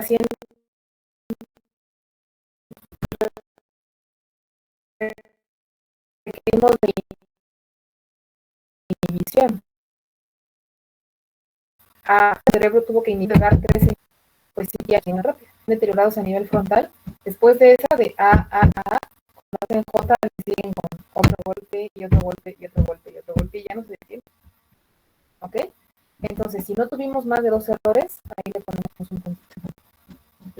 paciente requerimos de inhibición. El cerebro tuvo que inhibir 13, pues sí, aquí en rápido, deteriorados a nivel frontal. Después de esa, de cuando hacen J, le siguen con otro golpe y otro golpe y otro golpe y otro golpe y ya no se detiene. ¿Ok? Entonces, si no tuvimos más de 2 errores, ahí le ponemos un puntito.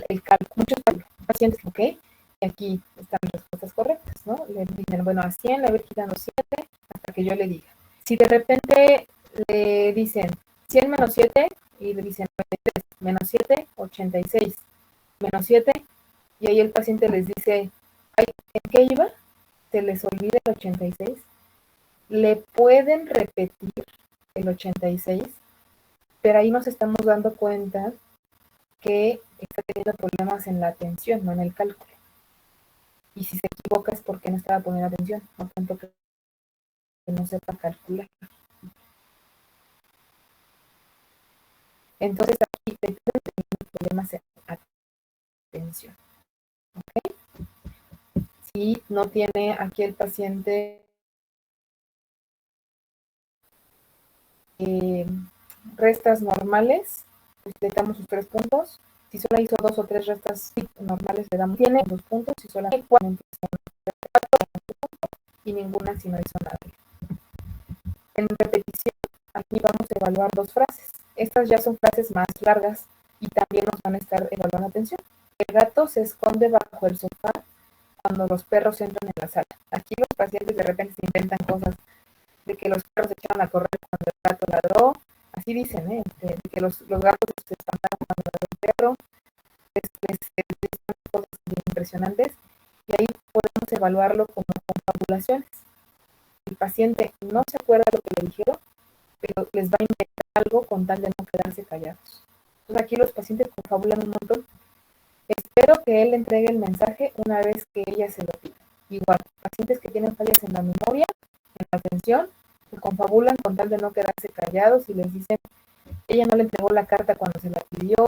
El cálculo, muchos pacientes, ¿ok? Y aquí están las respuestas correctas, ¿no? Le dicen, bueno, a 100 le voy quitando 7 hasta que yo le diga. Si de repente le dicen 100 menos 7 y le dicen 93 menos 7, 86 menos 7, y ahí el paciente les dice, ay, ¿en qué iba? Se les olvida el 86. Le pueden repetir el 86, pero ahí nos estamos dando cuenta que está teniendo problemas en la atención, no en el cálculo. Y si se equivoca es porque no estaba poniendo atención, no tanto que no sepa calcular. Entonces aquí te teniendo problemas en atención. ¿Okay? Si no tiene aquí el paciente restas normales, pues le damos sus 3 puntos. Si solo hizo 2 o 3 restas normales, le damos, tiene 2 puntos. Si solamente 4 y ninguna si no hizo nada. En repetición, aquí vamos a evaluar 2 frases. Estas ya son frases más largas y también nos van a estar evaluando atención. El gato se esconde bajo el sofá cuando los perros entran en la sala. Aquí los pacientes de repente se inventan cosas de que los perros se echaron a correr cuando el gato ladró. Así dicen, de que los gatos se espantaron cuando ladró el perro. Les cosas impresionantes y ahí podemos evaluarlo como confabulaciones. El paciente no se acuerda de lo que le dijeron, pero les va a inventar algo con tal de no quedarse callados. Entonces aquí los pacientes confabulan un montón. Espero que él entregue el mensaje una vez que ella se lo pida. Igual, pacientes que tienen fallas en la memoria, en la atención, se confabulan con tal de no quedarse callados y les dicen, ella no le entregó la carta cuando se la pidió,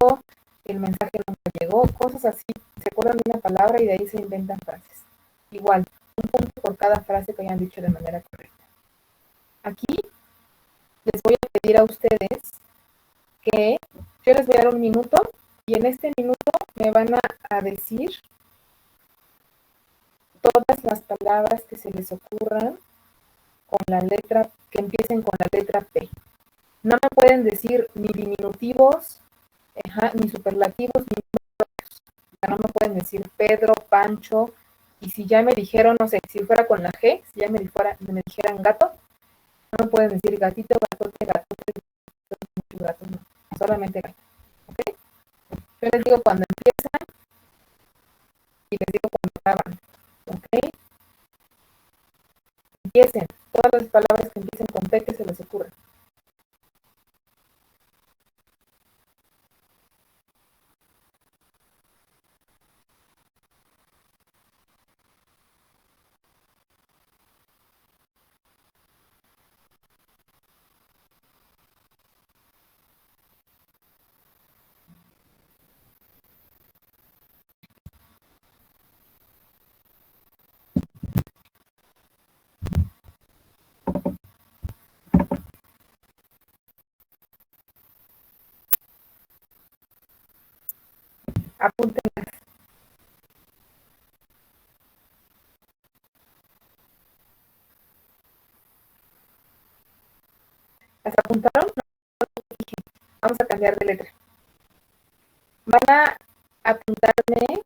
el mensaje nunca llegó, cosas así. Se acuerdan de una palabra y de ahí se inventan frases. Igual, un punto por cada frase que hayan dicho de manera correcta. Aquí les voy a pedir a ustedes que yo les voy a dar un minuto y en este minuto me van a decir todas las palabras que se les ocurran con la letra, que empiecen con la letra P. No me pueden decir ni diminutivos, ni superlativos, ni propios. No me pueden decir Pedro, Pancho, y si ya me dijeron, no sé, si fuera con la G, si ya me dijeran gato, no me pueden decir gatito, gatote, gatote, gato, no, solamente gato. ¿Okay? Yo les digo cuando empiezan y les digo cuando acaban. ¿Ok? Empiecen. Todas las palabras que empiecen con P que se les ocurran. Apunten. ¿Las apuntaron? Vamos a cambiar de letra. Van a apuntarme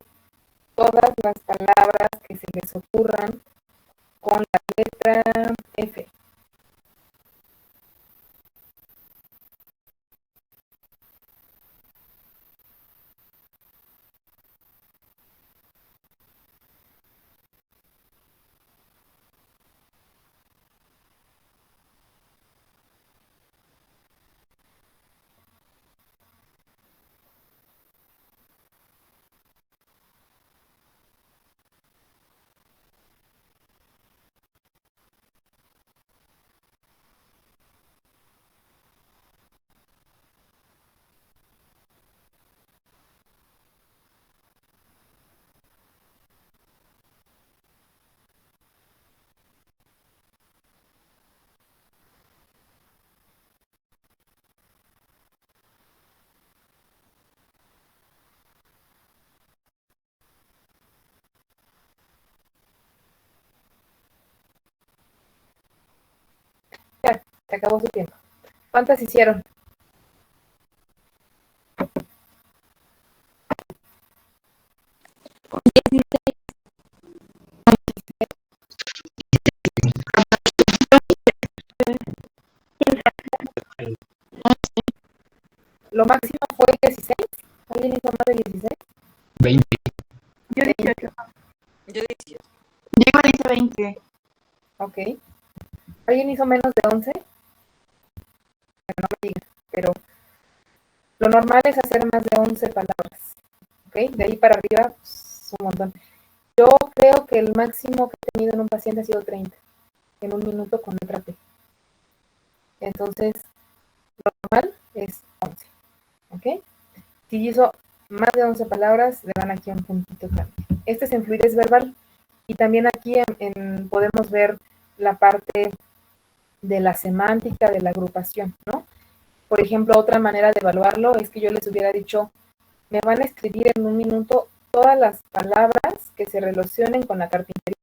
todas las palabras que se les ocurran con la letra F. acabó su tiempo. ¿Cuántas hicieron? Lo máximo fue 16. ¿Alguien hizo más de 16? 20. Yo 18. Yo 18. Yo igual hice 20. Ok. ¿Alguien hizo menos de 11? No me digan, pero lo normal es hacer más de 11 palabras. ¿Ok? De ahí para arriba, pues, un montón. Yo creo que el máximo que he tenido en un paciente ha sido 30 en un minuto con letra P. Entonces, lo normal es 11. ¿Ok? Si hizo más de 11 palabras, le dan aquí un puntito también. Este es en fluidez verbal. Y también aquí podemos ver la parte de la semántica, de la agrupación, ¿no? Por ejemplo, otra manera de evaluarlo es que yo les hubiera dicho, me van a escribir en un minuto todas las palabras que se relacionen con la carpintería,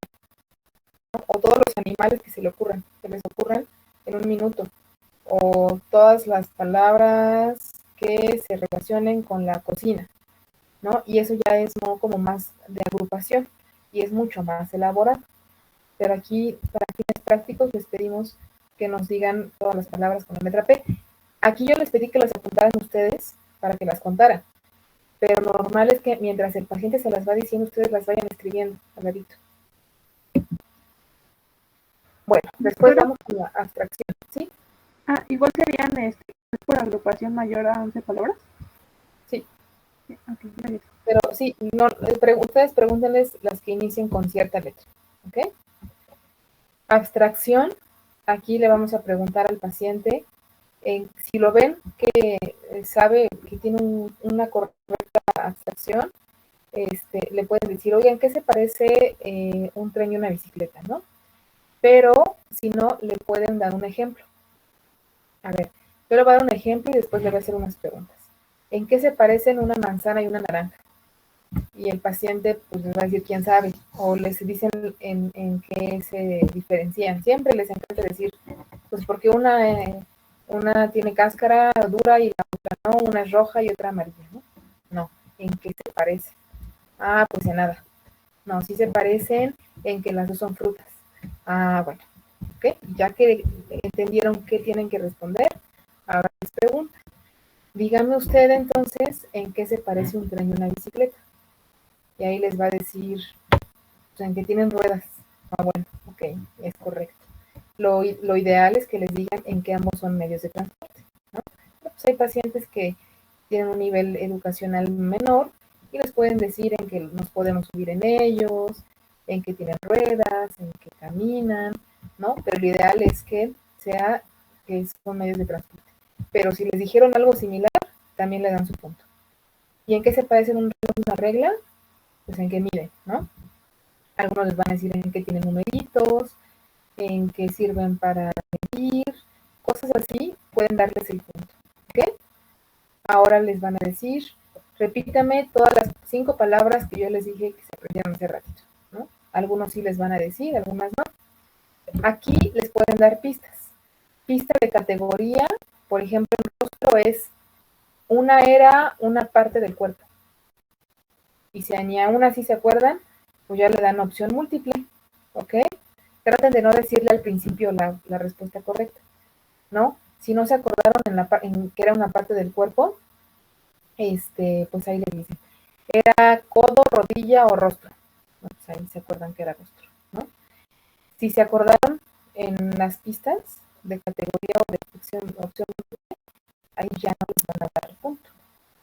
¿no? O todos los animales que se les ocurran en un minuto, o todas las palabras que se relacionen con la cocina, ¿no? Y eso ya es como más de agrupación y es mucho más elaborado. Pero aquí, para fines prácticos, les pedimos que nos digan todas las palabras con la letra P. Aquí yo les pedí que las apuntaran ustedes para que las contaran. Pero lo normal es que mientras el paciente se las va diciendo, ustedes las vayan escribiendo al ladito. Bueno, después vamos con la abstracción, ¿sí? Igual serían ¿es por agrupación mayor a 11 palabras? Sí. Okay, gracias. Pero sí, no, ustedes pregúntenles las que inicien con cierta letra, ¿ok? Abstracción, aquí le vamos a preguntar al paciente si lo ven que sabe que tiene una correcta abstracción, le pueden decir, oigan, ¿qué se parece un tren y una bicicleta, no? Pero si no, le pueden dar un ejemplo. A ver, yo le voy a dar un ejemplo y después le voy a hacer unas preguntas. ¿En qué se parecen una manzana y una naranja? Y el paciente pues les va a decir quién sabe, o les dicen en qué se diferencian. Siempre les encanta decir, pues porque una tiene cáscara dura y la otra no, una es roja y otra amarilla, ¿no? No, ¿en qué se parece? Ah, pues en nada. No, sí se parecen en que las dos son frutas. Ah, bueno, ¿ok? Ya que entendieron qué tienen que responder, ahora les pregunto. Dígame usted entonces en qué se parece un tren y una bicicleta. Y ahí les va a decir, pues, en que tienen ruedas. Ah, bueno, ok, es correcto. Lo ideal es que les digan en qué ambos son medios de transporte, ¿no? Pues hay pacientes que tienen un nivel educacional menor y les pueden decir en que nos podemos subir en ellos, en que tienen ruedas, en que caminan, ¿no? Pero lo ideal es que son medios de transporte. Pero si les dijeron algo similar, también le dan su punto. ¿Y en qué se parecen una regla? Pues en qué miden, ¿no? Algunos les van a decir en qué tienen numeritos, en qué sirven para medir, cosas así, pueden darles el punto, ¿ok? Ahora les van a decir, repítame todas las 5 palabras que yo les dije que se aprendieron hace ratito, ¿no? Algunos sí les van a decir, algunas no. Aquí les pueden dar pistas. Pista de categoría, por ejemplo, el rostro era una parte del cuerpo. Y si ni aún así se acuerdan, pues ya le dan opción múltiple, ¿ok? Traten de no decirle al principio la respuesta correcta, ¿no? Si no se acordaron en que era una parte del cuerpo, pues ahí le dicen, ¿era codo, rodilla o rostro? ¿No? Pues ahí se acuerdan que era rostro, ¿no? Si se acordaron en las pistas de categoría o de opción múltiple, ahí ya no les van a dar el punto.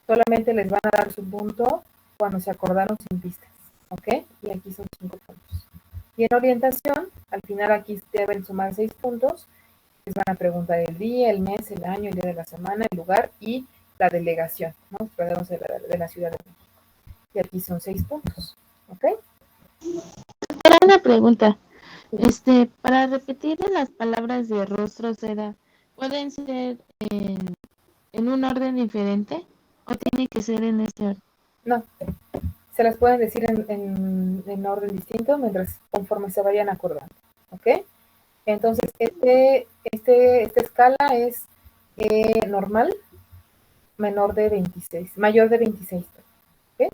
Solamente les van a dar su punto cuando se acordaron sin pistas, ¿ok? Y aquí son 5 puntos. Y en orientación, al final aquí deben sumar 6 puntos. Les van a preguntar el día, el mes, el año, el día de la semana, el lugar y la delegación, ¿no? Tratamos de la Ciudad de México. Y aquí son 6 puntos, ¿ok? Era una pregunta. Para repetir las palabras de rostro, ¿pueden ser en un orden diferente o tiene que ser en este orden? No, se las pueden decir en orden distinto conforme se vayan acordando, ¿ok? Entonces, esta escala es normal, menor de 26, mayor de 26. ¿Okay?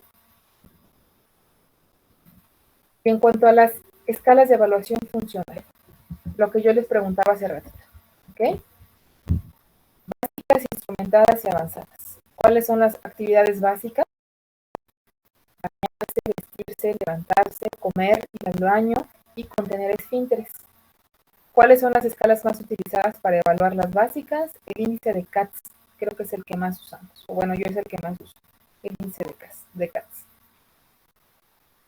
En cuanto a las escalas de evaluación funcional, lo que yo les preguntaba hace ratito, ¿ok? Básicas, instrumentadas y avanzadas. ¿Cuáles son las actividades básicas? Bañarse, vestirse, levantarse, comer, ir al baño y contener esfínteres. ¿Cuáles son las escalas más utilizadas para evaluar las básicas? El índice de CATS, creo que es el que más usamos. O bueno, yo es el que más uso, el índice de CATS.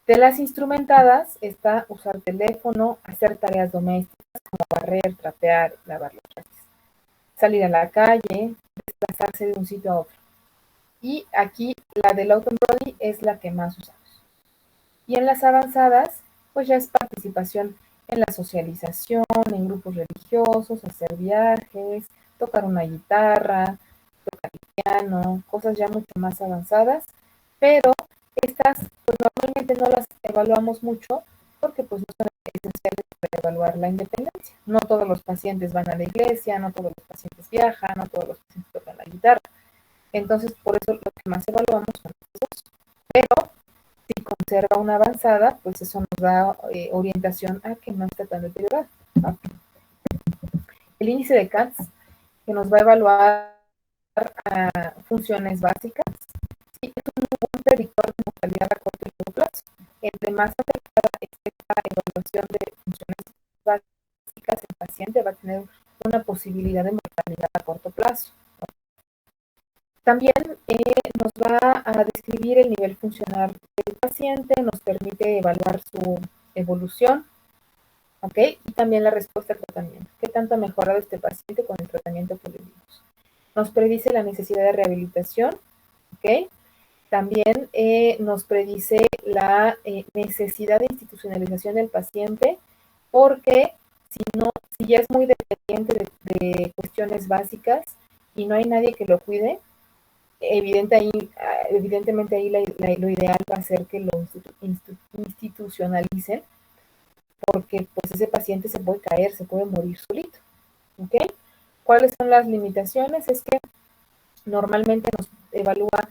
De las instrumentadas está usar teléfono, hacer tareas domésticas como barrer, trapear, lavar los trastes, salir a la calle, desplazarse de un sitio a otro. Y aquí la del Autumn Body es la que más usamos. Y en las avanzadas, pues ya es participación en la socialización, en grupos religiosos, hacer viajes, tocar una guitarra, tocar el piano, cosas ya mucho más avanzadas, pero estas pues normalmente no las evaluamos mucho porque pues no son esenciales para evaluar la independencia. No todos los pacientes van a la iglesia, no todos los pacientes viajan, no todos los pacientes tocan la guitarra. Entonces, por eso lo que más evaluamos son estos dos. Pero si conserva una avanzada, pues eso nos da orientación a que no está tan deteriorado. ¿No? El índice de CATS, que nos va a evaluar funciones básicas, sí, es un buen predictor de mortalidad a corto y largo plazo. Entre más afectada esté esta evaluación de funciones básicas, el paciente va a tener una posibilidad de mortalidad a corto plazo. También nos va a describir el nivel funcional del paciente, nos permite evaluar su evolución, ¿ok? Y también la respuesta al tratamiento. ¿Qué tanto ha mejorado este paciente con el tratamiento que le dimos? Nos predice la necesidad de rehabilitación, ¿ok? También nos predice la necesidad de institucionalización del paciente, porque si ya es muy dependiente de cuestiones básicas y no hay nadie que lo cuide, evidentemente ahí lo ideal va a ser que lo institucionalicen, porque pues ese paciente se puede caer, se puede morir solito. ¿Ok? ¿Cuáles son las limitaciones? Es que normalmente nos evalúa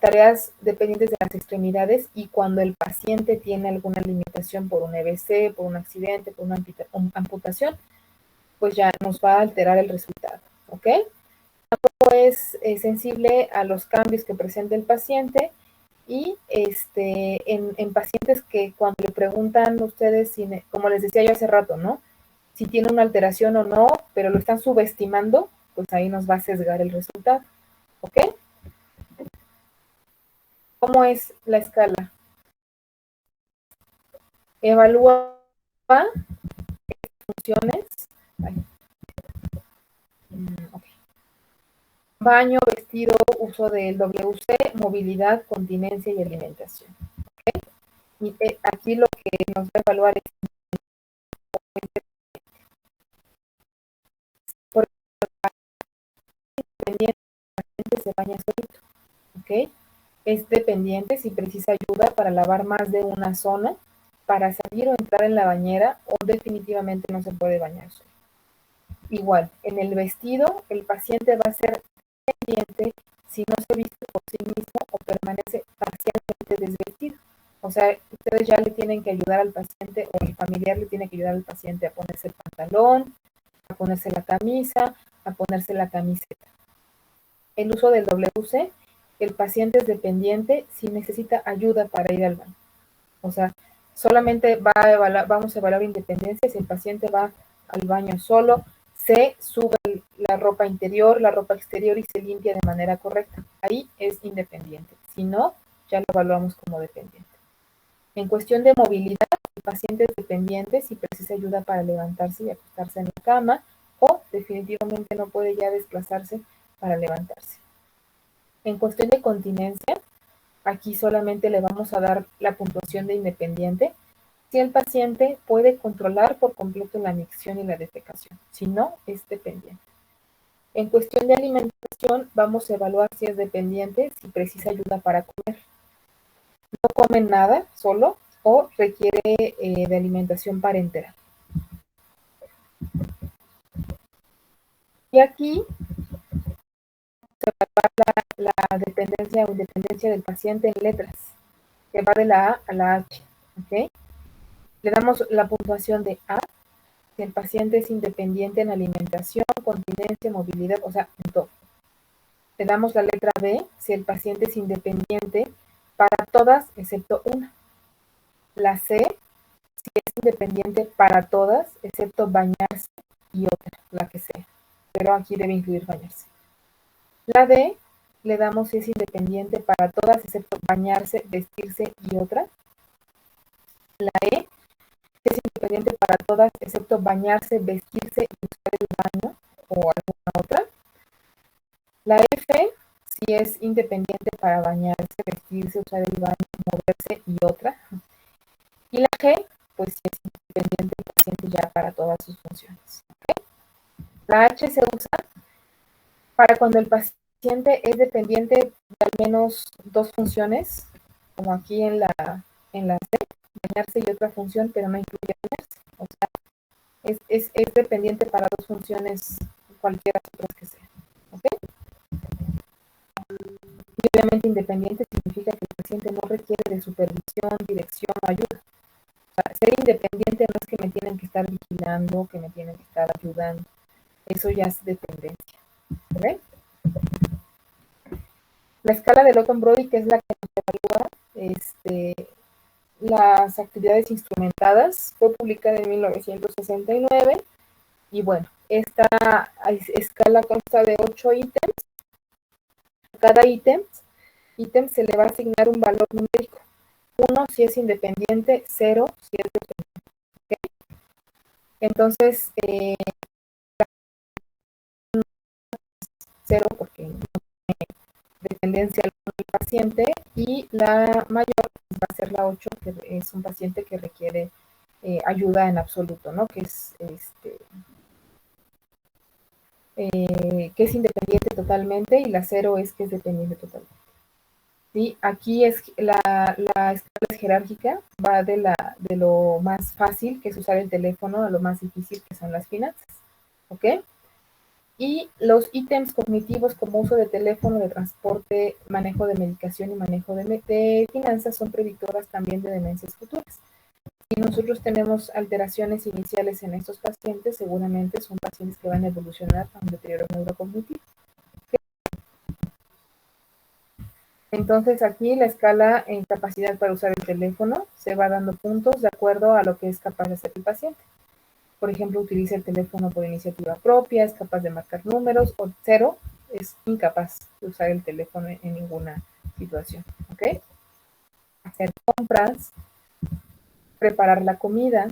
tareas dependientes de las extremidades, y cuando el paciente tiene alguna limitación por un EBC, por un accidente, por una amputación, pues ya nos va a alterar el resultado. ¿Ok? Es sensible a los cambios que presenta el paciente, y en pacientes que cuando le preguntan ustedes, como les decía yo hace rato, ¿no? Si tiene una alteración o no, pero lo están subestimando, pues ahí nos va a sesgar el resultado. ¿Ok? ¿Cómo es la escala? Evalúa funciones. Okay. Baño, vestido, uso del WC, movilidad, continencia y alimentación. ¿Okay? Y aquí lo que nos va a evaluar es por dependiente, el paciente se baña solito. ¿Ok? Es dependiente si precisa ayuda para lavar más de una zona, para salir o entrar en la bañera, o definitivamente no se puede bañar solo. Igual, en el vestido, el paciente va a ser dependiente si no se viste por sí mismo o permanece parcialmente desvestido. O sea, ustedes ya le tienen que ayudar al paciente, o el familiar le tiene que ayudar al paciente a ponerse el pantalón, a ponerse la camisa, a ponerse la camiseta. El uso del WC, el paciente es dependiente si necesita ayuda para ir al baño. O sea, solamente vamos a evaluar independencia si el paciente va al baño solo, se sube la ropa interior, la ropa exterior y se limpia de manera correcta. Ahí es independiente. Si no, ya lo evaluamos como dependiente. En cuestión de movilidad, el paciente es dependiente si precisa ayuda para levantarse y acostarse en la cama, o definitivamente no puede ya desplazarse para levantarse. En cuestión de continencia, aquí solamente le vamos a dar la puntuación de independiente si el paciente puede controlar por completo la micción y la defecación. Si no, es dependiente. En cuestión de alimentación, vamos a evaluar si es dependiente, si precisa ayuda para comer. No come nada solo, o requiere de alimentación parenteral. Y aquí se evalúa la dependencia o independencia del paciente en letras, que va de la A a la H. ¿Ok? Le damos la puntuación de A, si el paciente es independiente en alimentación, continencia, movilidad, o sea, en todo. Le damos la letra B, si el paciente es independiente para todas excepto una. La C, si es independiente para todas excepto bañarse y otra, la que sea. Pero aquí debe incluir bañarse. La D, le damos si es independiente para todas excepto bañarse, vestirse y otra. La E, si es independiente para todas excepto bañarse, vestirse y usar el baño o alguna otra. La F, si es independiente para bañarse, vestirse, usar el baño, moverse y otra. Y la G, pues si es independiente el paciente ya para todas sus funciones. ¿Okay? La H se usa para cuando el paciente es dependiente de al menos dos funciones, como aquí en la C, bañarse y otra función, pero no incluye bañarse. O sea, es dependiente para dos funciones, cualquiera de otras que sea. ¿Ok? Y obviamente independiente significa que el paciente no requiere de supervisión, dirección o ayuda. O sea, ser independiente no es que me tienen que estar vigilando, que me tienen que estar ayudando. Eso ya es dependencia. ¿Ok? La escala de Lawton-Brody, que es la que nos evalúa las actividades instrumentadas, fue publicada en 1969 y bueno, esta escala consta de 8 ítems. Cada ítem se le va a asignar un valor numérico. 1 si es independiente, 0 si es dependiente. ¿Okay? Entonces, 0 porque no tiene dependencia del paciente y la mayor va a ser la 8, que es un paciente que requiere ayuda en absoluto, ¿no? Que es independiente totalmente y la 0 es que es dependiente totalmente. ¿Sí? Aquí es la escala es jerárquica, va de lo más fácil, que es usar el teléfono, a lo más difícil, que son las finanzas. ¿Ok? Y los ítems cognitivos como uso de teléfono, de transporte, manejo de medicación y manejo de finanzas son predictoras también de demencias futuras. Si nosotros tenemos alteraciones iniciales en estos pacientes, seguramente son pacientes que van a evolucionar a un deterioro neurocognitivo. Entonces aquí la escala en capacidad para usar el teléfono se va dando puntos de acuerdo a lo que es capaz de hacer el paciente. Por ejemplo, utiliza el teléfono por iniciativa propia, es capaz de marcar números, o 0 es incapaz de usar el teléfono en ninguna situación. ¿Ok? Hacer compras, preparar la comida,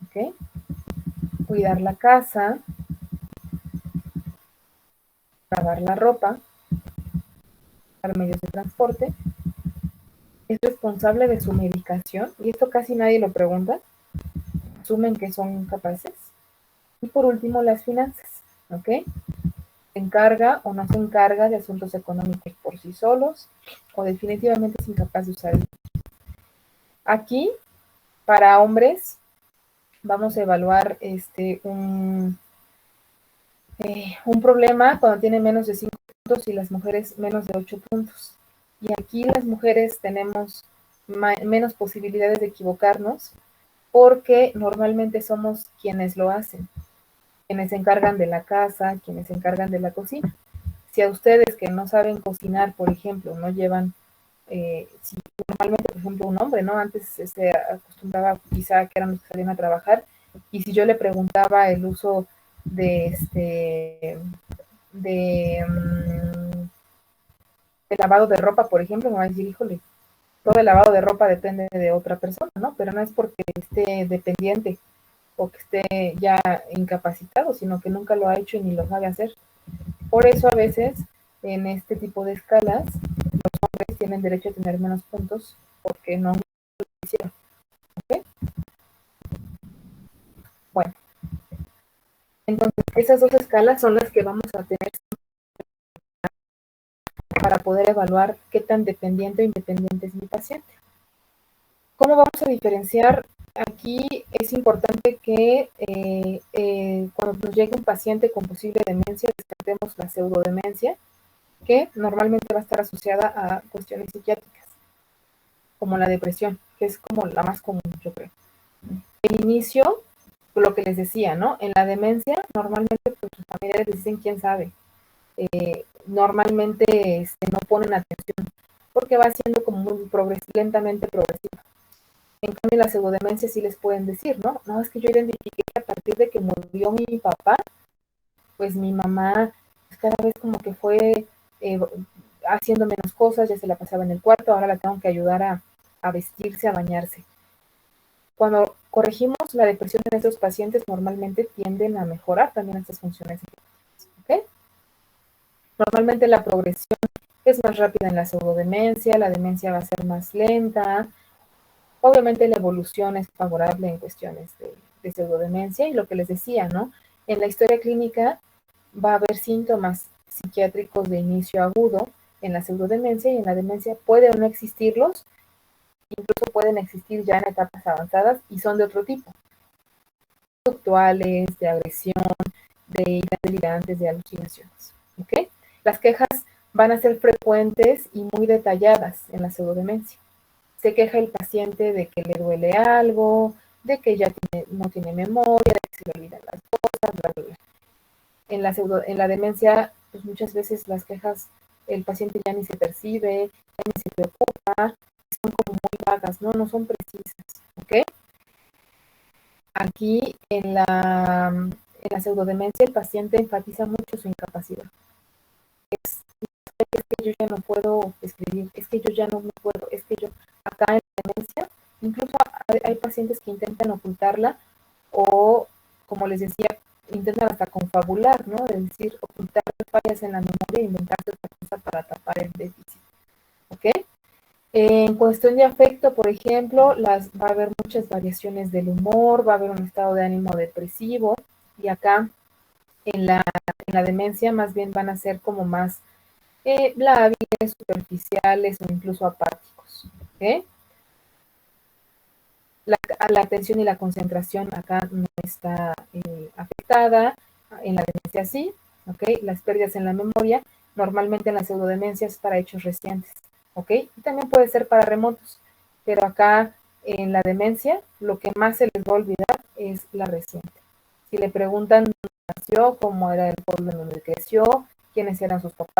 ¿ok? Cuidar la casa, lavar la ropa, usar medios de transporte, es responsable de su medicación, y esto casi nadie lo pregunta, asumen que son capaces. Y por último, las finanzas, ¿ok? ¿Se encarga o no se encarga de asuntos económicos por sí solos o definitivamente es incapaz de usar el... Aquí, para hombres, vamos a evaluar un problema cuando tiene menos de 5 puntos y las mujeres menos de 8 puntos. Y aquí las mujeres tenemos menos posibilidades de equivocarnos porque normalmente somos quienes lo hacen, quienes se encargan de la casa, quienes se encargan de la cocina. Si a ustedes que no saben cocinar, por ejemplo, no llevan, si normalmente, por ejemplo, un hombre, ¿no? Antes se acostumbraba quizá que eran los que salían a trabajar, y si yo le preguntaba el uso de lavado de ropa, por ejemplo, me va a decir, híjole, todo el lavado de ropa depende de otra persona, ¿no? Pero no es porque esté dependiente o que esté ya incapacitado, sino que nunca lo ha hecho y ni lo sabe hacer. Por eso a veces en este tipo de escalas los hombres tienen derecho a tener menos puntos porque no lo hicieron. ¿Ok? Bueno, entonces esas dos escalas son las que vamos a tener para poder evaluar qué tan dependiente o independiente es mi paciente. ¿Cómo vamos a diferenciar aquí es importante que cuando nos llegue un paciente con posible demencia, descartemos la pseudodemencia, que normalmente va a estar asociada a cuestiones psiquiátricas, como la depresión, que es como la más común, yo creo. El inicio, lo que les decía, ¿no? En la demencia, normalmente pues, sus familiares les dicen quién sabe. Normalmente no ponen atención, porque va siendo como muy lentamente progresiva. En cambio, la pseudodemencia sí les pueden decir, ¿no? No, es que yo identifiqué que a partir de que murió mi papá, pues mi mamá pues, cada vez como que fue haciendo menos cosas, ya se la pasaba en el cuarto, ahora la tengo que ayudar a vestirse, a bañarse. Cuando corregimos la depresión en estos pacientes, normalmente tienden a mejorar también estas funciones. ¿Okay? Normalmente la progresión es más rápida en la pseudodemencia, la demencia va a ser más lenta. Obviamente la evolución es favorable en cuestiones de pseudodemencia y lo que les decía, ¿no? En la historia clínica va a haber síntomas psiquiátricos de inicio agudo en la pseudodemencia y en la demencia puede o no existirlos, incluso pueden existir ya en etapas avanzadas y son de otro tipo. Conductuales, de agresión, de ideas delirantes, de alucinaciones. ¿Okay? Las quejas van a ser frecuentes y muy detalladas en la pseudodemencia. Se queja el paciente de que le duele algo, de que ya no tiene memoria, de que se le olvidan las cosas, bla, bla, bla. En la demencia, pues muchas veces las quejas, el paciente ya ni se percibe, ya ni se preocupa, son como muy vagas, ¿no? No son precisas, ¿ok? Aquí en la pseudodemencia el paciente enfatiza mucho su incapacidad. Es que yo ya no puedo escribir, es que yo ya no me puedo, es que yo, acá en la demencia, incluso hay pacientes que intentan ocultarla o, como les decía, intentan hasta confabular, ¿no? Es decir, ocultar fallas en la memoria e inventarse otra cosa para tapar el déficit, ¿ok? En cuestión de afecto, por ejemplo, va a haber muchas variaciones del humor, va a haber un estado de ánimo depresivo y acá en la demencia más bien van a ser como más lábiles, superficiales o incluso apáticos. ¿Okay? La atención y la concentración acá no está afectada, en la demencia sí. ¿Okay? Las pérdidas en la memoria, normalmente en la pseudodemencia es para hechos recientes. ¿Okay? Y también puede ser para remotos, pero acá en la demencia lo que más se les va a olvidar es la reciente. Si le preguntan dónde nació, cómo era el pueblo en donde creció, quiénes eran sus papás,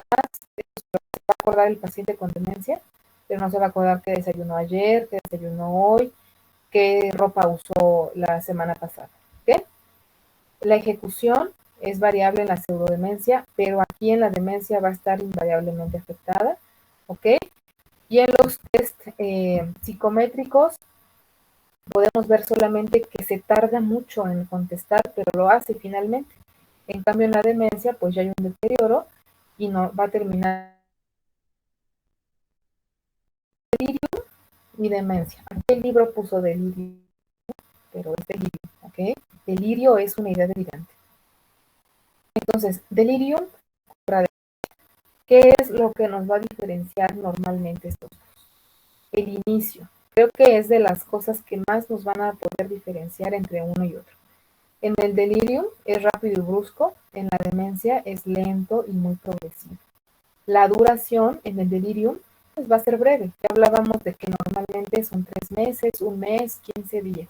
se va a acordar el paciente con demencia, pero no se va a acordar qué desayunó ayer, qué desayunó hoy, qué ropa usó la semana pasada. ¿Okay? La ejecución es variable en la pseudodemencia, pero aquí en la demencia va a estar invariablemente afectada. ¿Ok? Y en los test psicométricos podemos ver solamente que se tarda mucho en contestar, pero lo hace finalmente. En cambio, en la demencia, pues ya hay un deterioro y no va a terminar delirio y demencia. Aquí el libro puso delirio, pero es delirio, ¿ok? Delirio es una idea delirante. Entonces, delirium, ¿qué es lo que nos va a diferenciar normalmente estos dos? El inicio. Creo que es de las cosas que más nos van a poder diferenciar entre uno y otro. En el delirium es rápido y brusco, en la demencia es lento y muy progresivo. La duración en el delirium pues va a ser breve. Ya hablábamos de que normalmente son 3 meses, 1 mes, 15 días.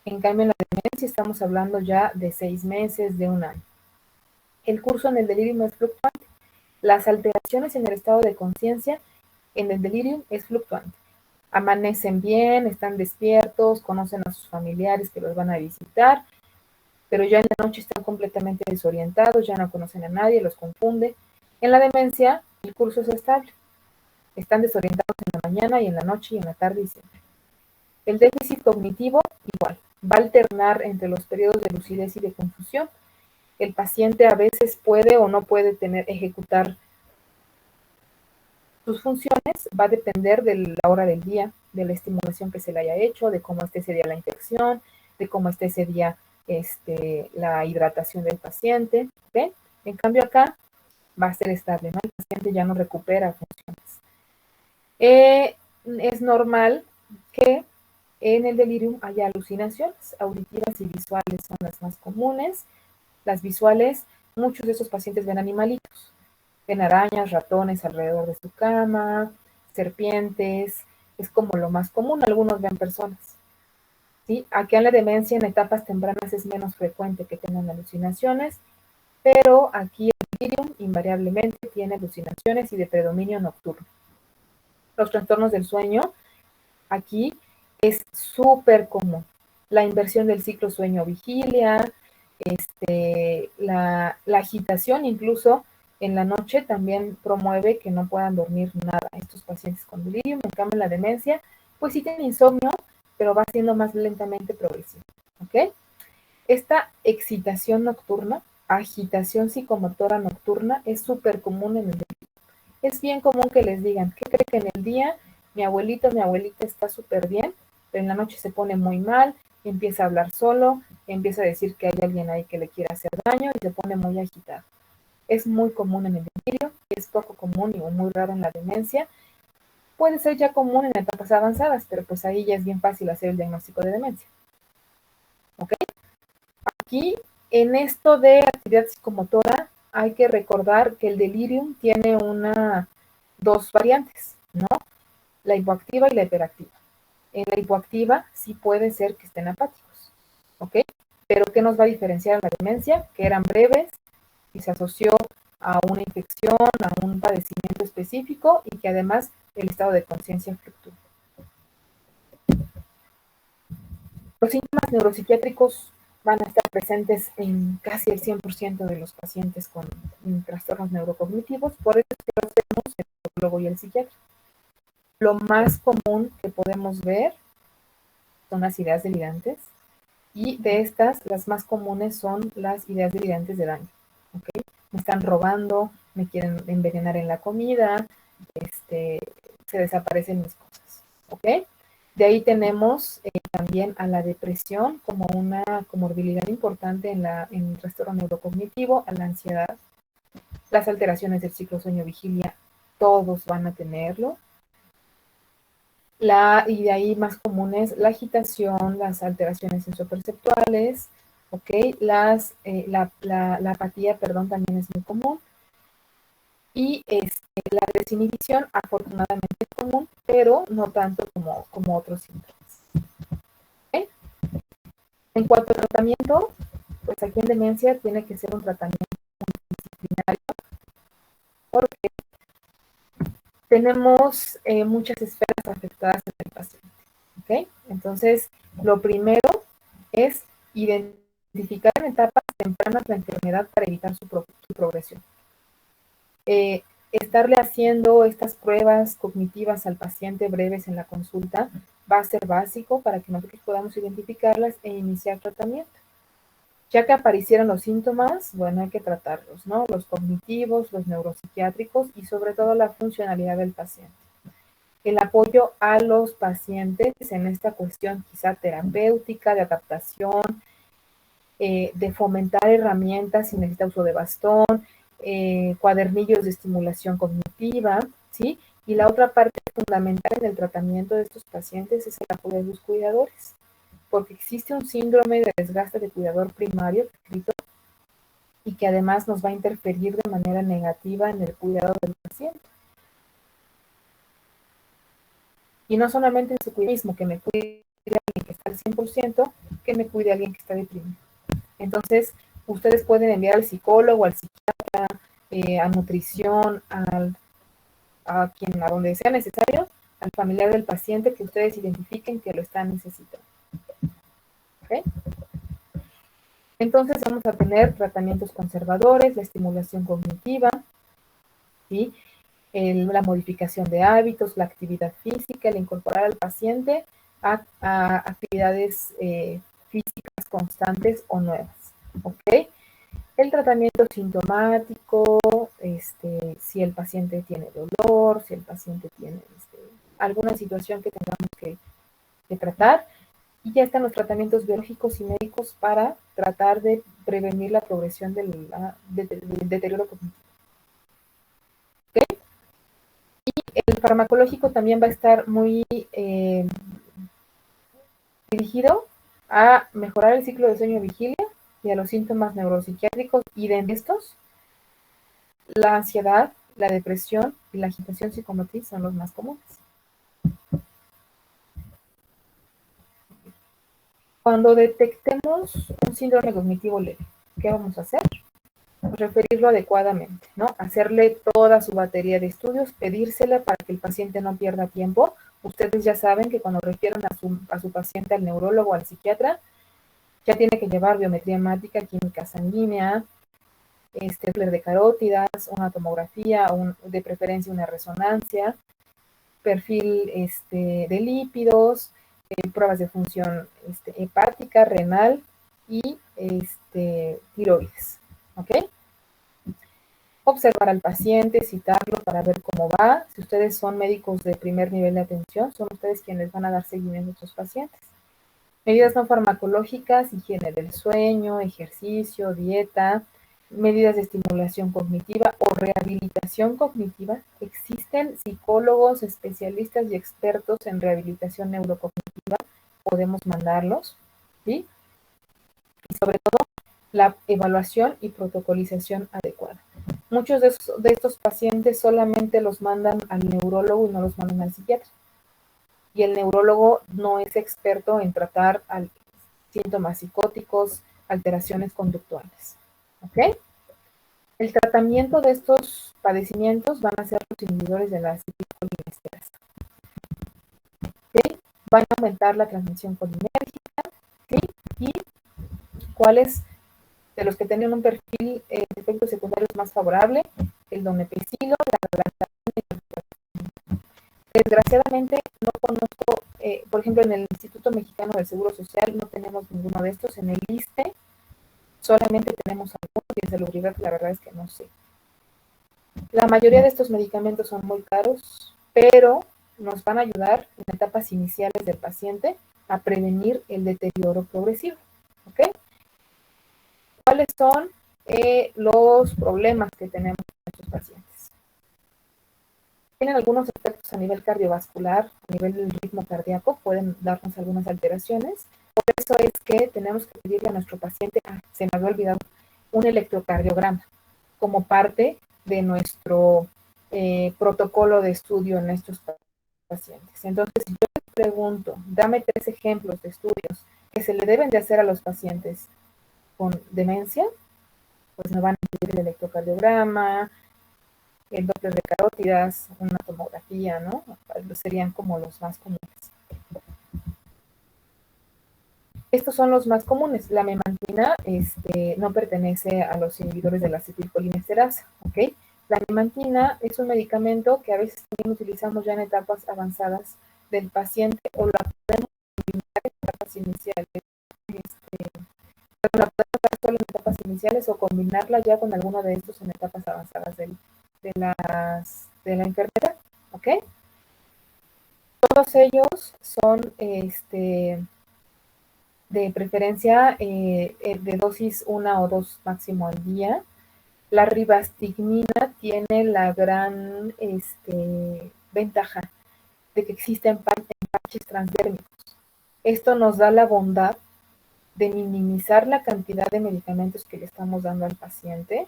En cambio, en la demencia estamos hablando ya de 6 meses, de 1 año. El curso en el delirium es fluctuante. Las alteraciones en el estado de conciencia en el delirium es fluctuante. Amanecen bien, están despiertos, conocen a sus familiares que los van a visitar, pero ya en la noche están completamente desorientados, ya no conocen a nadie, los confunde. En la demencia, el curso es estable. Están desorientados en la mañana y en la noche y en la tarde y siempre. El déficit cognitivo, igual, va a alternar entre los periodos de lucidez y de confusión. El paciente a veces puede o no puede ejecutar sus funciones, va a depender de la hora del día, de la estimulación que se le haya hecho, de cómo esté ese día la infección, de cómo esté ese día la hidratación del paciente. ¿Okay? En cambio acá va a ser estable, ¿no? El paciente ya no recupera funciones. Es normal que en el delirium hay alucinaciones auditivas y visuales, son las más comunes. Las visuales, muchos de esos pacientes ven animalitos, ven arañas, ratones alrededor de su cama, serpientes, es como lo más común, algunos ven personas. ¿Sí? Aquí en la demencia en etapas tempranas es menos frecuente que tengan alucinaciones, pero aquí el delirium invariablemente tiene alucinaciones y de predominio nocturno. Los trastornos del sueño, aquí es súper común. La inversión del ciclo sueño-vigilia, la agitación incluso en la noche también promueve que no puedan dormir nada estos pacientes con delirium. En cambio, la demencia, pues sí tienen insomnio, pero va siendo más lentamente progresivo. ¿Ok? Esta excitación nocturna, agitación psicomotora nocturna, es súper común en el delirium. Es bien común que les digan, ¿qué cree que en el día mi abuelito, mi abuelita está súper bien, pero en la noche se pone muy mal, empieza a hablar solo, empieza a decir que hay alguien ahí que le quiere hacer daño y se pone muy agitado? Es muy común en el delirio, es poco común y muy raro en la demencia. Puede ser ya común en etapas avanzadas, pero pues ahí ya es bien fácil hacer el diagnóstico de demencia. ¿Ok? Aquí, en esto de actividad psicomotora, hay que recordar que el delirium tiene dos variantes, ¿no? La hipoactiva y la hiperactiva. En la hipoactiva sí puede ser que estén apáticos, ¿ok? Pero ¿qué nos va a diferenciar en la demencia? Que eran breves y se asoció a una infección, a un padecimiento específico y que además el estado de conciencia fluctúa. Los síntomas neuropsiquiátricos van a estar presentes en casi el 100% de los pacientes con trastornos neurocognitivos, por eso es que los vemos el psicólogo y el psiquiatra. Lo más común que podemos ver son las ideas delirantes, y de estas, las más comunes son las ideas delirantes de daño. ¿Okay? Me están robando, me quieren envenenar en la comida, se desaparecen mis cosas. ¿Ok? De ahí tenemos también a la depresión como una comorbilidad importante en el trastorno neurocognitivo, a la ansiedad, las alteraciones del ciclo sueño-vigilia, todos van a tenerlo. Y de ahí más comunes, la agitación, las alteraciones sensoperceptuales, ¿ok? La apatía, perdón, también es muy común. Y la desinhibición, afortunadamente es común, pero no tanto como otros síntomas. ¿Okay? En cuanto al tratamiento, pues aquí en demencia tiene que ser un tratamiento multidisciplinario, porque tenemos muchas esferas afectadas en el paciente. ¿Okay? Entonces, lo primero es identificar en etapas tempranas la enfermedad para evitar su progresión. Estarle haciendo estas pruebas cognitivas al paciente breves en la consulta va a ser básico para que nosotros podamos identificarlas e iniciar tratamiento. Ya que aparecieron los síntomas, bueno, hay que tratarlos, ¿no? Los cognitivos, los neuropsiquiátricos y sobre todo la funcionalidad del paciente. El apoyo a los pacientes en esta cuestión quizá terapéutica, de adaptación, de fomentar herramientas si necesita uso de bastón, cuadernillos de estimulación cognitiva, ¿sí? Y la otra parte fundamental en el tratamiento de estos pacientes es el apoyo de los cuidadores, porque existe un síndrome de desgaste de cuidador primario escrito y que además nos va a interferir de manera negativa en el cuidado del paciente. Y no solamente en su cuidado mismo, que me cuide alguien que está al 100%, que me cuide alguien que está deprimido. Entonces, ustedes pueden enviar al psicólogo, al psiquiatra, a nutrición, a donde sea necesario, al familiar del paciente que ustedes identifiquen que lo están necesitando. ¿Okay? Entonces vamos a tener tratamientos conservadores, la estimulación cognitiva, ¿sí? La modificación de hábitos, la actividad física, el incorporar al paciente a actividades físicas constantes o nuevas. ¿Ok? El tratamiento sintomático, si el paciente tiene dolor, si el paciente tiene alguna situación que tengamos que tratar. Y ya están los tratamientos biológicos y médicos para tratar de prevenir la progresión del deterioro cognitivo. ¿Okay? Y el farmacológico también va a estar muy dirigido a mejorar el ciclo de sueño-vigilia y a los síntomas neuropsiquiátricos, y de estos, la ansiedad, la depresión y la agitación psicomotriz son los más comunes. Cuando detectemos un síndrome cognitivo leve, ¿qué vamos a hacer? Pues referirlo adecuadamente, ¿no? Hacerle toda su batería de estudios, pedírsela para que el paciente no pierda tiempo. Ustedes ya saben que cuando refieren a su paciente al neurólogo o al psiquiatra, ya tiene que llevar biometría hemática, química sanguínea, Doppler de carótidas, una tomografía, de preferencia una resonancia, perfil de lípidos, pruebas de función hepática, renal y tiroides. ¿Ok? Observar al paciente, citarlo para ver cómo va. Si ustedes son médicos de primer nivel de atención, son ustedes quienes van a dar seguimiento a estos pacientes. Medidas no farmacológicas, higiene del sueño, ejercicio, dieta, medidas de estimulación cognitiva o rehabilitación cognitiva. Existen psicólogos, especialistas y expertos en rehabilitación neurocognitiva. Podemos mandarlos, ¿sí? Y sobre todo, la evaluación y protocolización adecuada. Muchos de estos pacientes solamente los mandan al neurólogo y no los mandan al psiquiatra. Y el neurólogo no es experto en tratar síntomas psicóticos, alteraciones conductuales. ¿Ok? El tratamiento de estos padecimientos van a ser los inhibidores de la acetilcolinesterasa. ¿Ok? Van a aumentar la transmisión colinérgica, ¿sí? Y cuáles de los que tienen un perfil de efectos secundarios más favorable, el donepezilo, la galantamina y la fluoxetina. Desgraciadamente no conozco, por ejemplo, en el Instituto Mexicano del Seguro Social no tenemos ninguno de estos. En el ISSSTE solamente tenemos algunos, y en salubridad la verdad es que no sé. La mayoría de estos medicamentos son muy caros, pero nos van a ayudar en etapas iniciales del paciente a prevenir el deterioro progresivo. ¿Ok? ¿Cuáles son los problemas que tenemos en estos pacientes? Tienen algunos efectos a nivel cardiovascular, a nivel del ritmo cardíaco, pueden darnos algunas alteraciones. Por eso es que tenemos que pedirle a nuestro paciente, se me había olvidado, un electrocardiograma como parte de nuestro protocolo de estudio en estos pacientes. Entonces, si yo les pregunto, dame 3 ejemplos de estudios que se le deben de hacer a los pacientes con demencia, pues me van a pedir el electrocardiograma, el Doppler de carótidas, una tomografía, ¿no? Serían como los más comunes. Estos son los más comunes. La memantina no pertenece a los inhibidores de la acetilcolinesterasa, ¿ok? La memantina es un medicamento que a veces también utilizamos ya en etapas avanzadas del paciente, o la podemos combinar en etapas iniciales. La podemos dar solo en etapas iniciales o combinarla ya con alguno de estos en etapas avanzadas de la enfermedad, ¿ok? Todos ellos son de preferencia de dosis 1 o 2 máximo al día. La ribastigmina tiene la gran ventaja de que existen parches transdérmicos. Esto nos da la bondad de minimizar la cantidad de medicamentos que le estamos dando al paciente,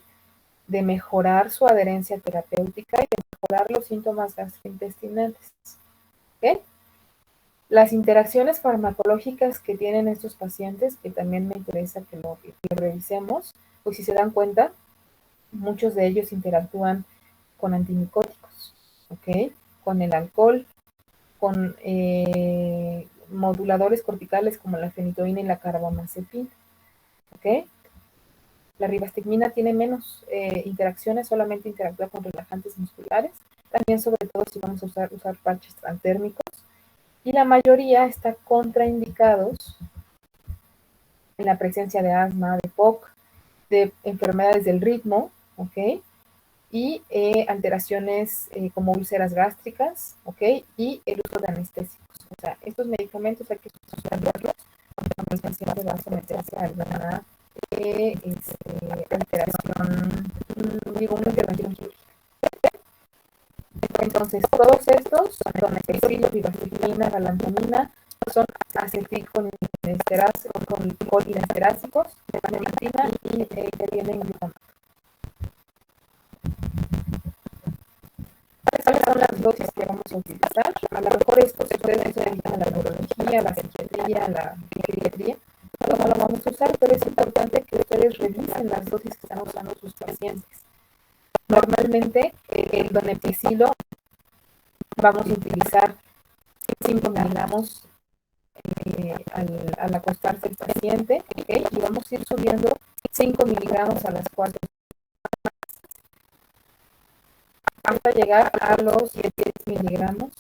de mejorar su adherencia terapéutica y de mejorar los síntomas gastrointestinales. ¿Okay? Las interacciones farmacológicas que tienen estos pacientes, que también me interesa que lo revisemos, pues si se dan cuenta, muchos de ellos interactúan con antimicóticos, ¿ok? Con el alcohol, con moduladores corticales como la fenitoína y la carbamazepina, ¿ok? La ribastigmina tiene menos interacciones, solamente interactúa con relajantes musculares, también sobre todo si vamos a usar parches transdérmicos, y la mayoría está contraindicados en la presencia de asma, de POC, de enfermedades del ritmo, ¿ok? Y alteraciones como úlceras gástricas, ¿ok? Y el uso de anestésicos. O sea, estos medicamentos hay que suspenderlos cuando el paciente va a someterse a alguna alteración, una intervención quirúrgica. Entonces, todos estos, donepezilo, ribastigmina, galantamina, son acetilcolinesterásicos, memantina y glutamato. ¿Cuáles son las dosis que vamos a utilizar? A lo mejor esto se puede utilizar en la neurología, la psiquiatría, la pediatría. No lo vamos a usar, pero es importante que ustedes revisen las dosis que están usando sus pacientes. Normalmente el donepezilo vamos a utilizar 5 miligramos al acostarse el paciente, ¿okay? Y vamos a ir subiendo 5 miligramos a las 4 hasta llegar a los 10 miligramos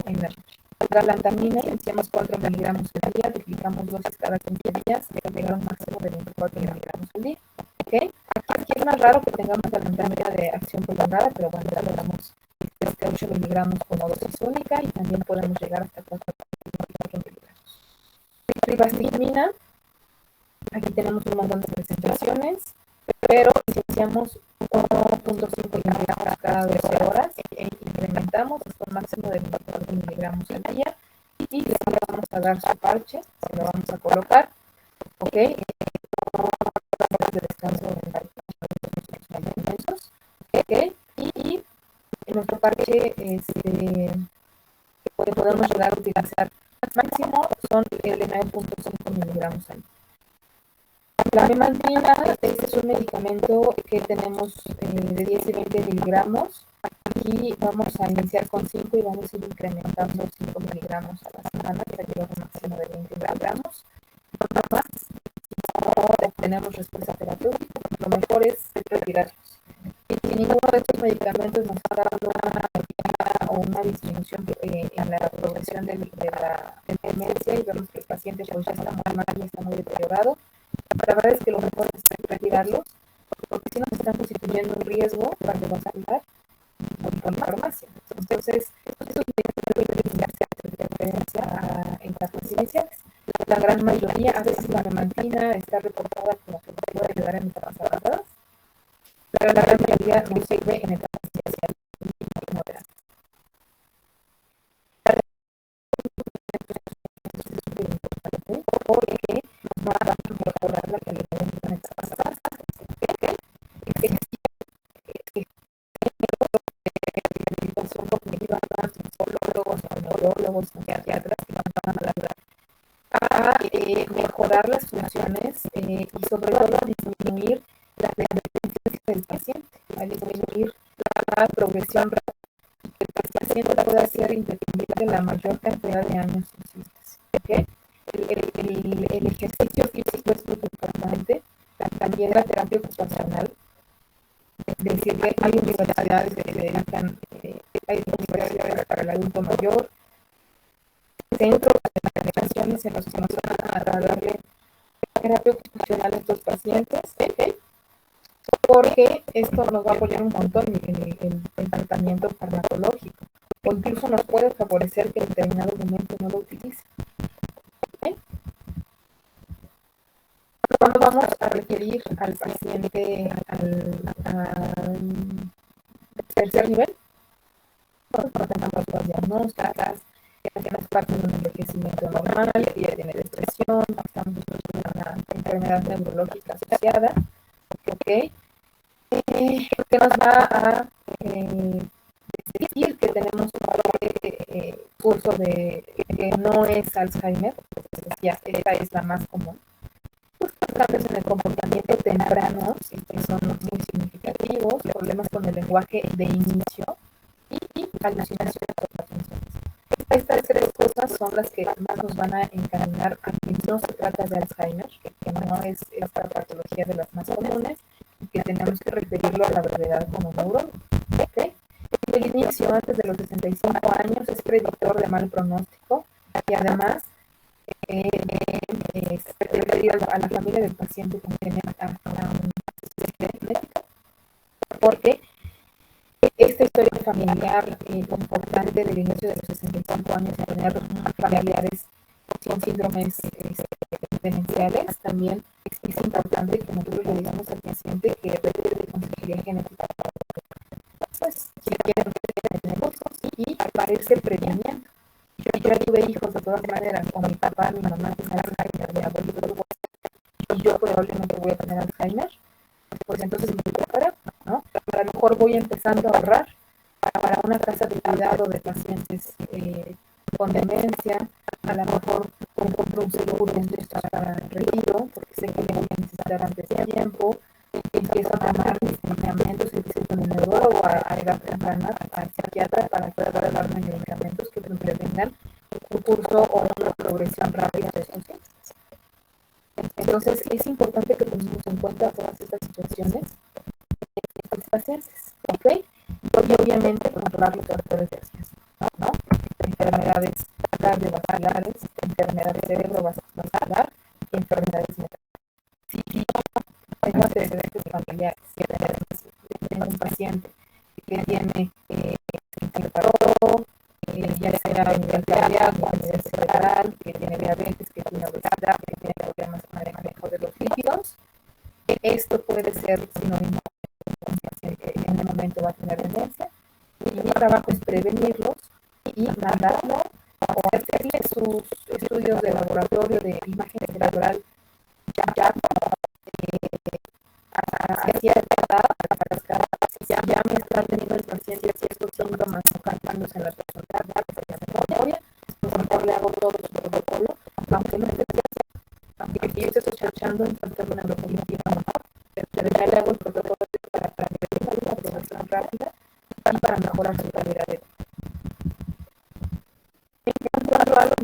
en la noche. La galantamina iniciamos 4 miligramos al día, duplicamos dosis cada 15 días hasta llegar a un máximo de 24 miligramos al día. ¿Okay? Aquí es más raro que tengamos galantamina de acción prolongada, pero bueno, ya le damos 8 miligramos como dosis única y también podemos llegar hasta 4 miligramos. Ribastigmina, aquí tenemos un montón de presentaciones, pero iniciamos 1.5 miligramos cada 12 horas e incrementamos hasta un máximo de 24 miligramos al día y le vamos a dar su parche, se lo vamos a colocar, ¿ok? De descanso en alimentos, ¿ok? Y en nuestro parche podemos llegar a utilizar máximo son el de 9.5 miligramos al día. La memantina, este es un medicamento que tenemos de 10 y 20 miligramos. Aquí vamos a iniciar con 5 y vamos a ir incrementando 5 miligramos a la semana para llegar a un máximo de 20 miligramos. Nada más, si no tenemos respuesta terapéutica, lo mejor es retirarlos. Y si ninguno de estos medicamentos nos está dando una disminución en la progresión de la demencia y vemos que el paciente pues ya está muy mal y está muy deteriorado, la verdad es que lo mejor es retirarlos, porque si no nos están constituyendo un riesgo cardiovascular por farmacia. Entonces, eso debe iniciarse de preferencia en las residenciales. La gran mayoría, a veces la memantina está reportada como que puede ayudar en etapas avanzadas, pero la gran mayoría no sirve en etapas iniciales y moderadas. Porque nos va a mejorar la calidad de vida en etapas avanzadas. Son cognitivas, psicólogos, neurólogos, psiquiatras que van a ayudar a mejorar las funciones y sobre todo a disminuir la dependencia del paciente, a disminuir la progresión y que el paciente pueda ser independiente la mayor cantidad de años posibles. ¿Okay? El ejercicio físico es muy importante, también la terapia ocupacional. Decir que hay universidades que se dedican, hay universidades para el adulto mayor, centros de atenciones en los que nos van a darle terapia ocupacional a estos pacientes, porque esto nos va a apoyar un montón en el tratamiento farmacológico, o incluso nos puede favorecer que en determinado momento no lo utilice. Cuando vamos a requerir al paciente al tercer nivel, cuando tengamos las diagnósticas, que no es parte de un envejecimiento normal, que ya tiene depresión, estamos en una enfermedad neurológica asociada, ¿ok? Que nos va a decir que tenemos un curso de que no es Alzheimer, ya esta es la más común. Cambios en el comportamiento temprano, que son muy significativos, problemas con el lenguaje de inicio y alucinaciones por atenciones. Estas tres cosas son las que más nos van a encaminar a que no se trata de Alzheimer, que no es esta patología de las más comunes y que tenemos que referirlo a la brevedad como neurólogo. ¿Okay? El inicio antes de los 65 años es predictor de mal pronóstico y además pedir a la familia del paciente que tiene una asistencia genética, porque esta historia familiar importante del inicio de los 65 años de tener familiares con síndromes demenciales, también es importante que nosotros le digamos al paciente que requiere de consejería genética pues, si quieren tener hijos y para irse previniendo. Yo tuve tuve hijos de todas maneras, o mi papá, mi mamá tiene Alzheimer, mi abuelito, y yo probablemente voy a tener Alzheimer, pues entonces me voy a preparar, ¿no? A lo mejor voy empezando a ahorrar para una casa de cuidado de pacientes con demencia, a lo mejor me compro un seguro para retiro, porque sé que lo voy a necesitar antes de tiempo, empiezo a tomar mis medicamentos, empiezo con el neurólogo a edad temprana, al psiquiatra, para poder darme medicamentos que me prevengan un curso o una progresión rápida de estos síntomas. Entonces, es importante que tengamos en cuenta todas estas situaciones en los pacientes, ¿ok? Y obviamente controlar los factores de riesgo, ¿no? Enfermedades cardiovasculares, enfermedades cerebrovascular y enfermedades metabólicas. Si tengo antecedentes familiares, si tengo un paciente que tiene ya sea a nivel cardíaco, a nivel cerebral, que tiene diabetes, que tiene obesidad, que tiene problemas con el manejo de los lípidos, esto puede ser sinónimo de que un paciente en el momento va a tener demencia. Y mi trabajo es prevenirlos y mandarlo o hacerle sus estudios de laboratorio de imagen cerebral ya a cierta edad, si ya me está teniendo el paciente ciertos síntomas o cambiándose en la personalidad, que se llama memoria, pues mejor le hago todo su protocolo, aunque no esté aunque yo esté sospechando en cuanto a una neurocognitiva mejor, pero ya le hago el protocolo para prevenir una progresión rápida y para mejorar su calidad de vida. En cuanto a algo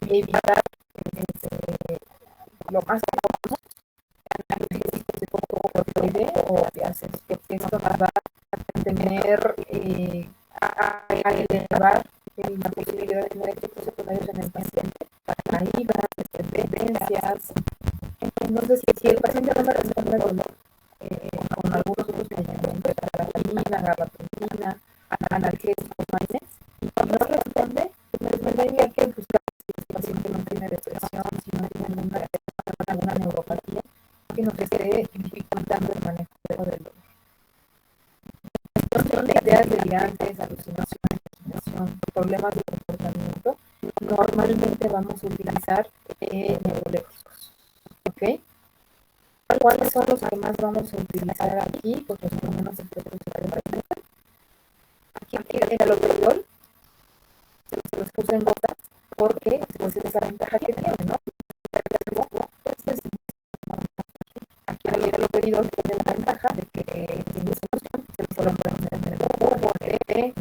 y evitar lo más que podamos análisis de poco corticoide o de hacer que esto va a tener a elevar la posibilidad de tener efectos secundarios en el paciente, caídas, dependencias. Entonces, si el paciente no me responde al dolor con algunos otros medicamentos, gabapentina, analgésicos, y no responde, pues me diría que buscar si el paciente no tiene depresión, si no tiene alguna neuropatía que nos esté dificultando el manejo del dolor. Son de ideas delirantes, alucinación, problemas de comportamiento, normalmente vamos a utilizar neurolépticos, ¿ok? ¿Cuáles son los que más vamos a utilizar aquí? Pues los que menos efectos secundarios. Aquí el haloperidol se los puse en gotas porque pues es esa ventaja que tiene, ¿no? Entonces, aquí el haloperidol tiene la ventaja de que tiene solución, se lo podemos tener en el jugo, té,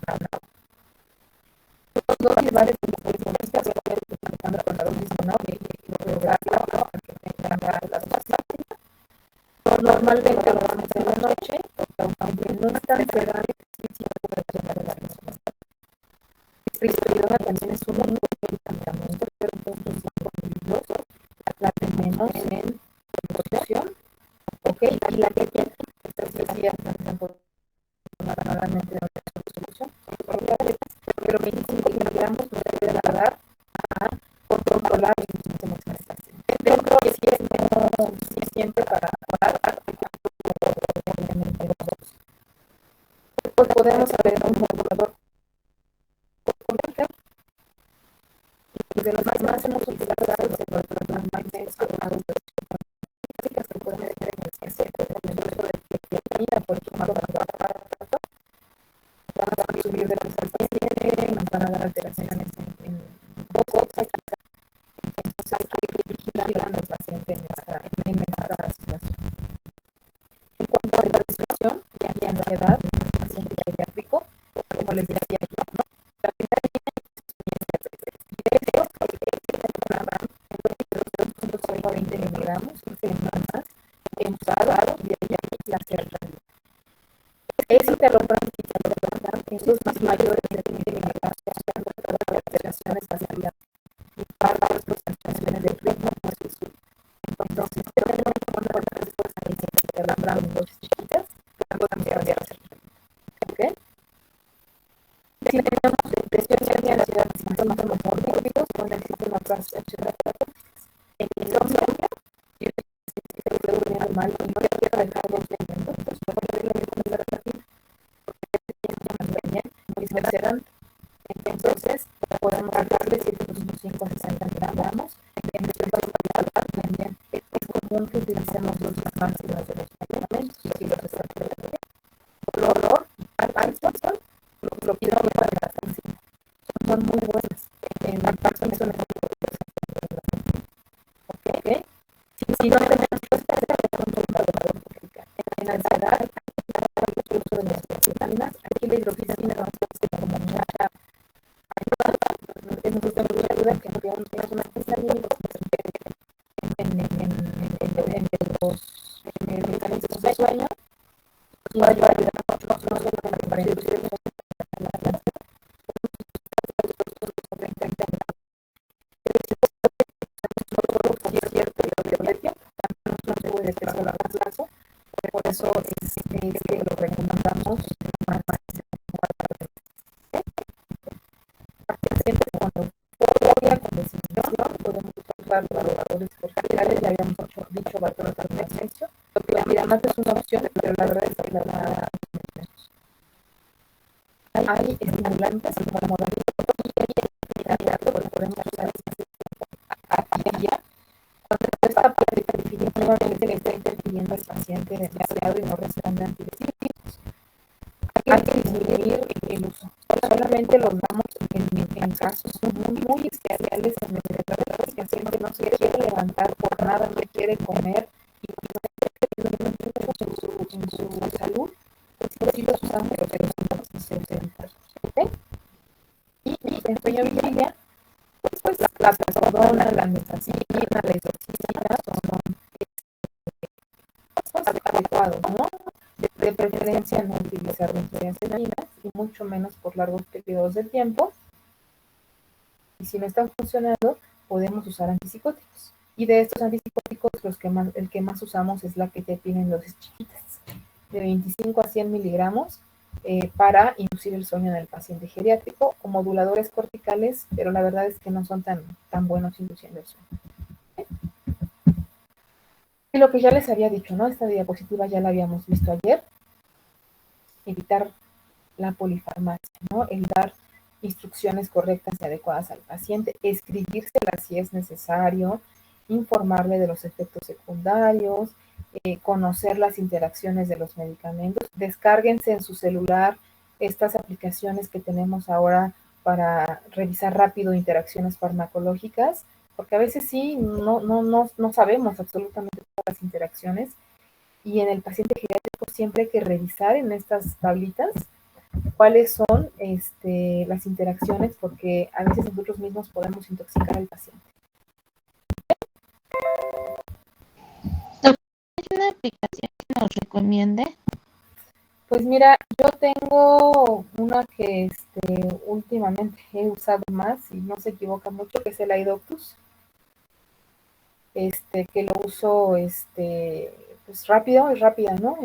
los dosis varios especialistas obviamente están con la dosis menor y lograr para que tengan las dosis. Normalmente lo vamos a hacer en la noche, aunque no es tan sedante, sí puede llegar a la misma. Risperidona también es un muy buen medicamento, 0.5 miligramos, la tenemos en producción, ¿ok? Y la que tiene, esta decía, aproximadamente de nuestra solución, pero 25 miligramos nos debe dar a controlar el síntoma de esta paciente. Dentro que sí es no suficiente para obviamente los dos. Pues podemos haber un modulador y de los más hemos utilizado el modulador magnesio básicas que pueden ser en el paciente con el uso de ketamina, por ejemplo, van a subir de los pacientes, nos van a dar alteraciones en cosas, entonces hay que vigilar al paciente en esta situación. En cuanto a la discusión y ansiedad del paciente pediátrico, como les decía, ¿no? La primera línea es 20 miligramos, 15 más, en usado y de ahí la sertralina. Es interrogante esos más mayores de 20 miligramos de alteraciones faciales y para las concentraciones del ritmo pues entonces tenemos una buena respuesta y se hablan en dosis chiquitas, pero también va a ser ¿ok? Si tenemos depresión y ansiedad sin síntomas mórbicos, donde existen otras opciones terapéuticas. En insomnio, si estoy durmiendo mal y no quiero dejar los medicamentos, pues es muy sedante. Entonces, podemos darle 7.5 a 60 miligramos. En el caso también es común que utilicemos dosis máximas de los medicamentos, y los estrategias. Por olor, Parkinson, lo quiero para la enzima. Son muy buenas. En la Parkinson es una ¿ok? Si no tenemos respuesta, tenemos un valor crítica. En la ansiedad, el uso de las vitaminas, aquí la hidroxicina como mucha ayuda, es mucha ayuda que es una especialidad en el mecanismo de sueño, y ayuda a ayudar mucho, no solamente para introducir el por eso es que lo recomendamos más pacientes con euforia, con desinfección, podemos usar valoradores corporales, ya habíamos dicho valoradores de ejercicio, lo que además es una opción, pero la verdad es que la hay estimulantes como la modalidad porque podemos usar aquí ya cuando esta práctica definitivamente le está interfiriendo al paciente demasiado y no responde a antidepresivos. Hay que disminuir el uso. Solamente los damos en casos muy especiales en el que el paciente no se quiere levantar por nada, no quiere comer y en su salud, pues sí los usamos, pero los sedentarios. ¿Okay? Y en sueño vigilia, pues la plasodona, la mestacina, la hidroxicina son adecuados, ¿no? De preferencia no utilizar benzodiazepinas y mucho menos por largos periodos de tiempo. Y si no están funcionando, podemos usar antipsicóticos. Y de estos antipsicóticos, el que más usamos es la que te piden dosis chiquitas, de 25 a 100 miligramos, para inducir el sueño en el paciente geriátrico, o moduladores corticales, pero la verdad es que no son tan buenos induciendo el sueño. ¿Okay? Y lo que ya les había dicho, ¿no? Esta diapositiva ya la habíamos visto ayer. Evitar la polifarmacia, ¿no? El dar instrucciones correctas y adecuadas al paciente, escribírselas si es necesario, informarle de los efectos secundarios, conocer las interacciones de los medicamentos. Descárguense en su celular estas aplicaciones que tenemos ahora para revisar rápido interacciones farmacológicas, porque a veces sí, no sabemos absolutamente todas las interacciones, y en el paciente geriátrico siempre hay que revisar en estas tablitas cuáles son las interacciones, porque a veces nosotros mismos podemos intoxicar al paciente. ¿Hay una aplicación que nos recomiende? Pues mira, yo tengo una que últimamente he usado más y no se equivoca mucho, que es el iDoctus. Que lo uso pues rápido, es rápida, ¿no?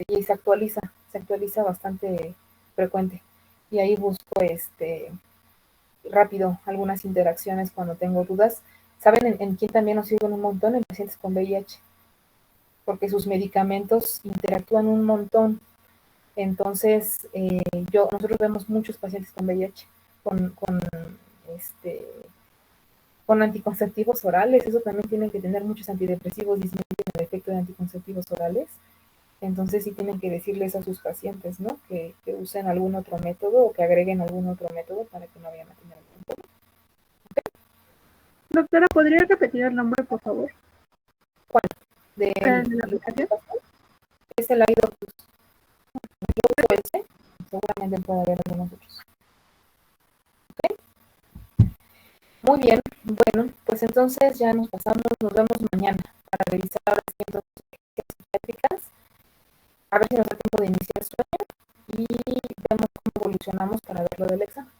Y se actualiza bastante frecuente. Y ahí busco rápido algunas interacciones cuando tengo dudas. ¿Saben en quién también nos sirven un montón? En pacientes con VIH, porque sus medicamentos interactúan un montón. Entonces, nosotros vemos muchos pacientes con VIH, con anticonceptivos orales. Eso también tienen que tener muchos antidepresivos, disminuyen el efecto de anticonceptivos orales. Entonces sí tienen que decirles a sus pacientes, ¿no? Que usen algún otro método o que agreguen algún otro método para que no vayan a tener algún problema. ¿Okay? Doctora, ¿podría repetir el nombre, por favor? ¿Cuál? ¿De la aplicación? Es el iDoctus. Yo uso ese, seguramente puede haber algunos otros. ¿Ok? Muy bien, bueno, pues entonces ya nos vemos mañana para revisar las psiquiátricas, a ver si nos da tiempo de iniciar sueño y vemos cómo evolucionamos para ver lo del examen.